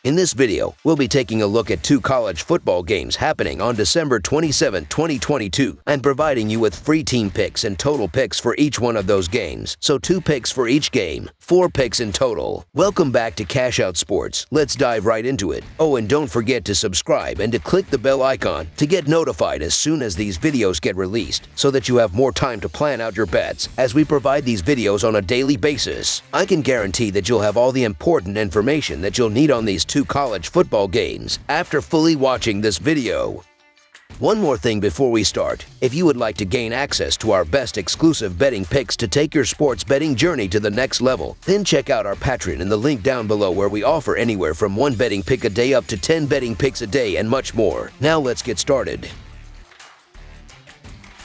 In this video, we'll be taking a look at 2 college football games happening on December 27, 2022, and providing you with free team picks and total picks for each one of those games. So 2 picks for each game, 4 picks in total. Welcome back to Cash Out Sports. Let's dive right into it. Oh, and don't forget to subscribe and to click the bell icon to get notified as soon as these videos get released, so that you have more time to plan out your bets as we provide these videos on a daily basis. I can guarantee that you'll have all the important information that you'll need on these 2 college football games after fully watching this video. One more thing before we start. If you would like to gain access to our best exclusive betting picks to take your sports betting journey to the next level, then check out our Patreon in the link down below, where we offer anywhere from 1 betting pick a day up to 10 betting picks a day and much more. Now let's get started.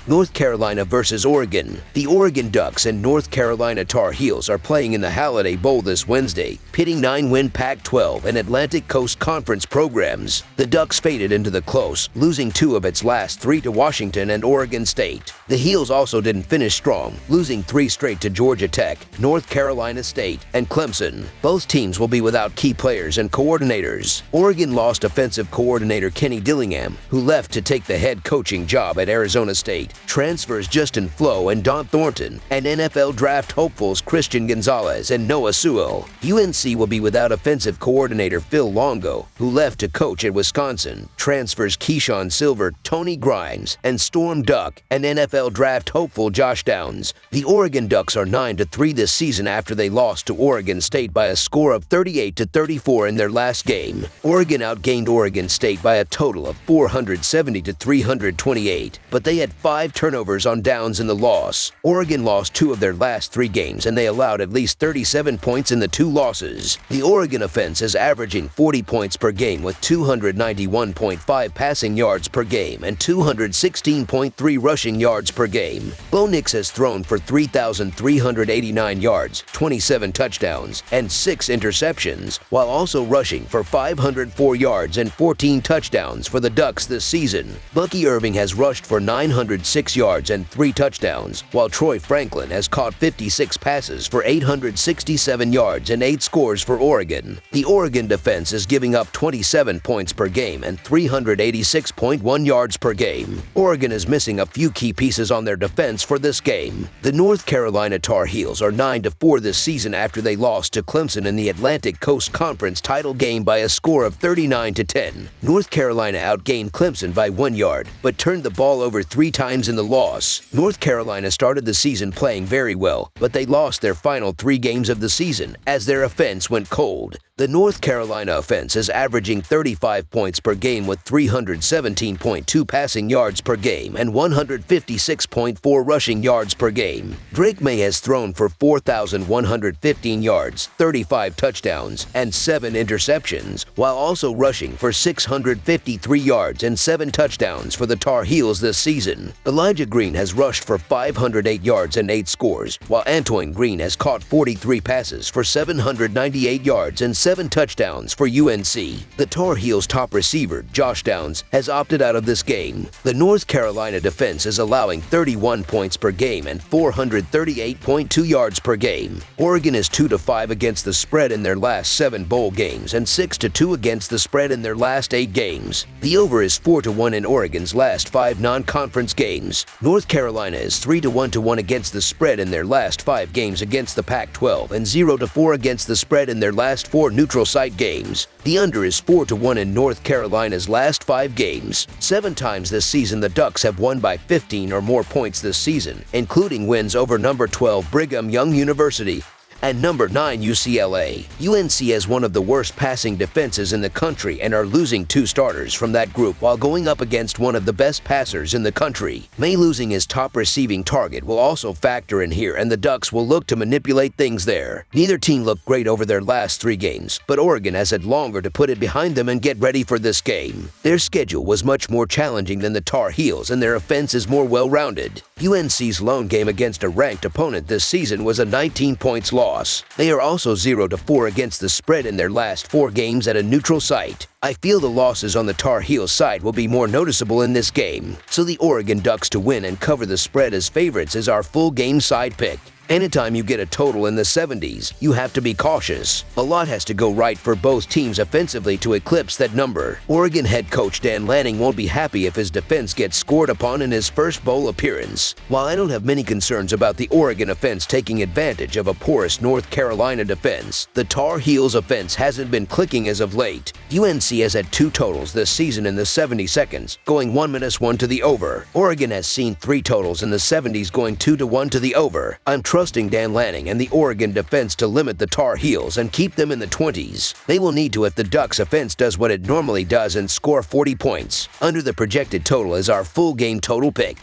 North Carolina versus Oregon. The Oregon Ducks and North Carolina Tar Heels are playing in the Holiday Bowl this Wednesday, pitting 9-win Pac-12 and Atlantic Coast Conference programs. The Ducks faded into the close, losing 2 of its last 3 to Washington and Oregon State. The Heels also didn't finish strong, losing 3 straight to Georgia Tech, North Carolina State, and Clemson. Both teams will be without key players and coordinators. Oregon lost offensive coordinator Kenny Dillingham, who left to take the head coaching job at Arizona State. Transfers Justin Flo and Don Thornton, and NFL draft hopefuls Christian Gonzalez and Noah Sewell. UNC will be without offensive coordinator Phil Longo, who left to coach at Wisconsin. Transfers Keyshawn Silver, Tony Grimes, and Storm Duck, and NFL draft hopeful Josh Downs. The Oregon Ducks are 9-3 this season after they lost to Oregon State by a score of 38-34 in their last game. Oregon outgained Oregon State by a total of 470-328, but they had 5 turnovers on downs in the loss. Oregon lost 2 of their last 3 games, and they allowed at least 37 points in the 2 losses. The Oregon offense is averaging 40 points per game with 291.5 passing yards per game and 216.3 rushing yards per game. Bo Nix has thrown for 3,389 yards, 27 touchdowns, and 6 interceptions, while also rushing for 504 yards and 14 touchdowns for the Ducks this season. Bucky Irving has rushed for 906 yards and 3 touchdowns, while Troy Franklin has caught 56 passes for 867 yards and 8 scores for Oregon. The Oregon defense is giving up 27 points per game and 386.1 yards per game. Oregon is missing a few key pieces on their defense for this game. The North Carolina Tar Heels are 9-4 this season after they lost to Clemson in the Atlantic Coast Conference title game by a score of 39-10. North Carolina outgained Clemson by 1 yard, but turned the ball over 3 times in the loss. North Carolina started the season playing very well, but they lost their final 3 games of the season as their offense went cold. The North Carolina offense is averaging 35 points per game with 317.2 passing yards per game and 156.4 rushing yards per game. Drake May has thrown for 4,115 yards, 35 touchdowns, and 7 interceptions, while also rushing for 653 yards and 7 touchdowns for the Tar Heels this season. Elijah Green has rushed for 508 yards and 8 scores, while Antoine Green has caught 43 passes for 798 yards and 7 touchdowns for UNC. The Tar Heels' top receiver, Josh Downs, has opted out of this game. The North Carolina defense is allowing 31 points per game and 438.2 yards per game. Oregon is 2-5 against the spread in their last 7 bowl games and 6-2 against the spread in their last 8 games. The over is 4-1 in Oregon's last 5 non-conference games. North Carolina is 3-1 against the spread in their last 5 games against the Pac-12 and 0-4 against the spread in their last 4 neutral site games. The under is 4-1 in North Carolina's last 5 games. 7 times this season, the Ducks have won by 15 or more points this season, including wins over number 12 Brigham Young University and number 9 UCLA. UNC has one of the worst passing defenses in the country and are losing 2 starters from that group while going up against one of the best passers in the country. May losing his top receiving target will also factor in here, and the Ducks will look to manipulate things there. Neither team looked great over their last 3 games, but Oregon has had longer to put it behind them and get ready for this game. Their schedule was much more challenging than the Tar Heels, and their offense is more well-rounded. UNC's lone game against a ranked opponent this season was a 19-point loss. They are also 0-4 against the spread in their last 4 games at a neutral site. I feel the losses on the Tar Heels side will be more noticeable in this game, so the Oregon Ducks to win and cover the spread as favorites is our full game side pick. Anytime you get a total in the 70s, you have to be cautious. A lot has to go right for both teams offensively to eclipse that number. Oregon head coach Dan Lanning won't be happy if his defense gets scored upon in his first bowl appearance. While I don't have many concerns about the Oregon offense taking advantage of a porous North Carolina defense, the Tar Heels offense hasn't been clicking as of late. UNC has had 2 totals this season in the 70 seconds, going 1-1 to the over. Oregon has seen 3 totals in the 70s going 2-1 to the over. I'm trusting Dan Lanning and the Oregon defense to limit the Tar Heels and keep them in the 20s. They will need to if the Ducks offense does what it normally does and score 40 points. Under the projected total is our full game total pick.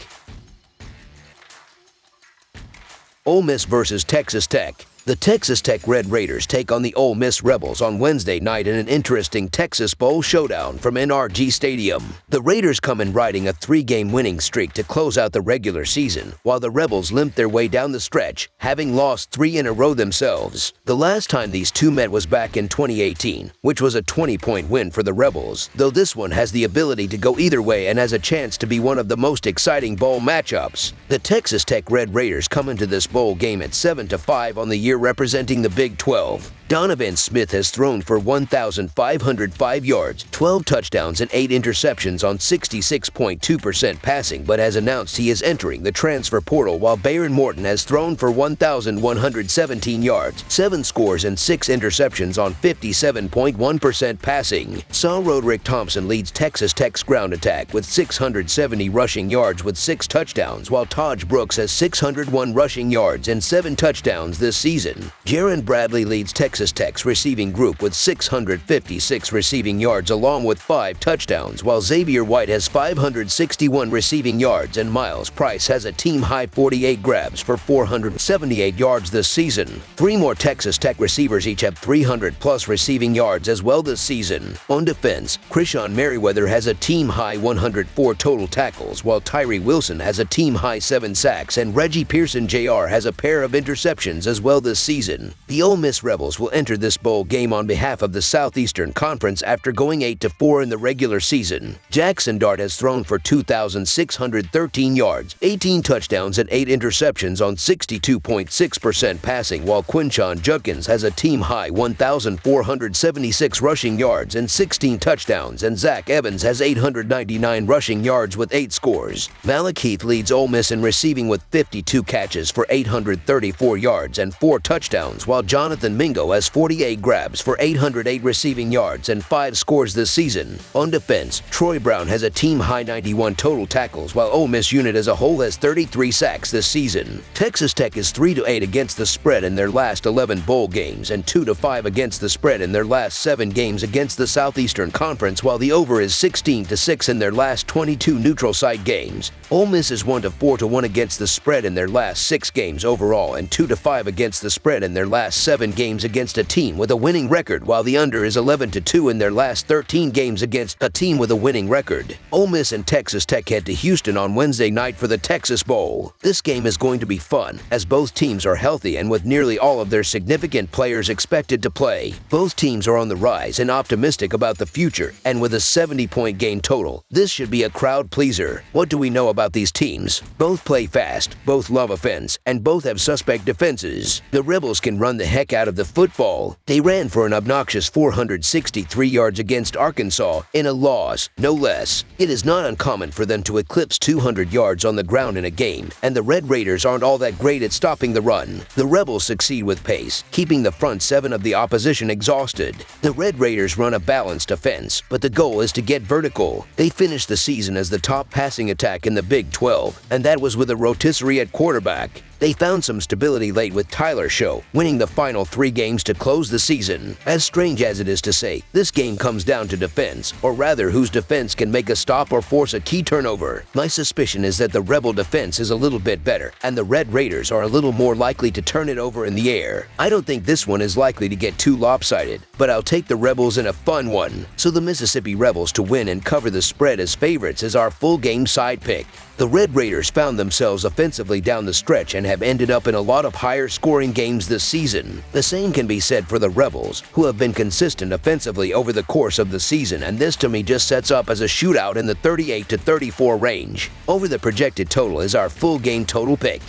Ole Miss versus Texas Tech. The Texas Tech Red Raiders take on the Ole Miss Rebels on Wednesday night in an interesting Texas Bowl showdown from NRG Stadium. The Raiders come in riding a 3-game winning streak to close out the regular season, while the Rebels limp their way down the stretch, having lost 3 in a row themselves. The last time these two met was back in 2018, which was a 20-point win for the Rebels, though this one has the ability to go either way and has a chance to be one of the most exciting bowl matchups. The Texas Tech Red Raiders come into this bowl game at 7-5 on the year, representing the Big 12. Donovan Smith has thrown for 1,505 yards, 12 touchdowns, and 8 interceptions on 66.2% passing, but has announced he is entering the transfer portal, while Bayron Morton has thrown for 1,117 yards, 7 scores, and 6 interceptions on 57.1% passing. Saul Roderick Thompson leads Texas Tech's ground attack with 670 rushing yards with 6 touchdowns, while Taj Brooks has 601 rushing yards and 7 touchdowns this season. Jaron Bradley leads Texas Tech's receiving group with 656 receiving yards along with 5 touchdowns, while Xavier White has 561 receiving yards and Miles Price has a team-high 48 grabs for 478 yards this season. 3 more Texas Tech receivers each have 300-plus receiving yards as well this season. On defense, Krishan Merriweather has a team-high 104 total tackles, while Tyree Wilson has a team-high 7 sacks, and Reggie Pearson Jr. has a pair of interceptions as well this season. The Ole Miss Rebels will enter this bowl game on behalf of the Southeastern Conference after going 8-4 in the regular season. Jackson Dart has thrown for 2,613 yards, 18 touchdowns, and 8 interceptions on 62.6% passing, while Quinshon Judkins has a team-high 1,476 rushing yards and 16 touchdowns, and Zach Evans has 899 rushing yards with 8 scores. Malik Heath leads Ole Miss in receiving with 52 catches for 834 yards and 4 touchdowns, while Jonathan Mingo has 48 grabs for 808 receiving yards and 5 scores this season. On defense, Troy Brown has a team-high 91 total tackles, while Ole Miss unit as a whole has 33 sacks this season. Texas Tech is 3-8 against the spread in their last 11 bowl games and 2-5 against the spread in their last 7 games against the Southeastern Conference, while the over is 16-6 in their last 22 neutral site games. Ole Miss is 1-4 against the spread in their last 6 games overall and 2-5 against the spread in their last 7 games against a team with a winning record, while the under is 11-2 in their last 13 games against a team with a winning record. Ole Miss and Texas Tech head to Houston on Wednesday night for the Texas Bowl. This game is going to be fun, as both teams are healthy and with nearly all of their significant players expected to play. Both teams are on the rise and optimistic about the future, and with a 70-point game total, this should be a crowd pleaser. What do we know about these teams? Both play fast, both love offense, and both have suspect defenses. The Rebels can run the heck out of the football. They ran for an obnoxious 463 yards against Arkansas in a loss, no less. It is not uncommon for them to eclipse 200 yards on the ground in a game, and the Red Raiders aren't all that great at stopping the run. The Rebels succeed with pace, keeping the front 7 of the opposition exhausted. The Red Raiders run a balanced offense, but the goal is to get vertical. They finished the season as the top passing attack in the Big 12, and that was with a rotisserie at quarterback. They found some stability late with Tyler Show, winning the final 3 games to close the season. As strange as it is to say, this game comes down to defense, or rather whose defense can make a stop or force a key turnover. My suspicion is that the Rebel defense is a little bit better, and the Red Raiders are a little more likely to turn it over in the air. I don't think this one is likely to get too lopsided, but I'll take the Rebels in a fun one. So the Mississippi Rebels to win and cover the spread as favorites is our full game side pick. The Red Raiders found themselves offensively down the stretch and have ended up in a lot of higher scoring games this season. The same can be said for the Rebels, who have been consistent offensively over the course of the season, and this to me just sets up as a shootout in the 38-34 range. Over the projected total is our full game total pick.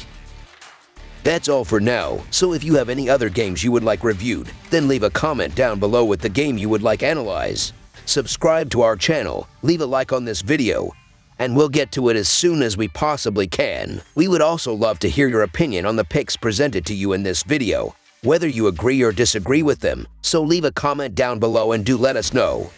That's all for now, so if you have any other games you would like reviewed, then leave a comment down below with the game you would like analyzed. Subscribe to our channel, leave a like on this video, and we'll get to it as soon as we possibly can. We would also love to hear your opinion on the picks presented to you in this video, whether you agree or disagree with them, so leave a comment down below and do let us know.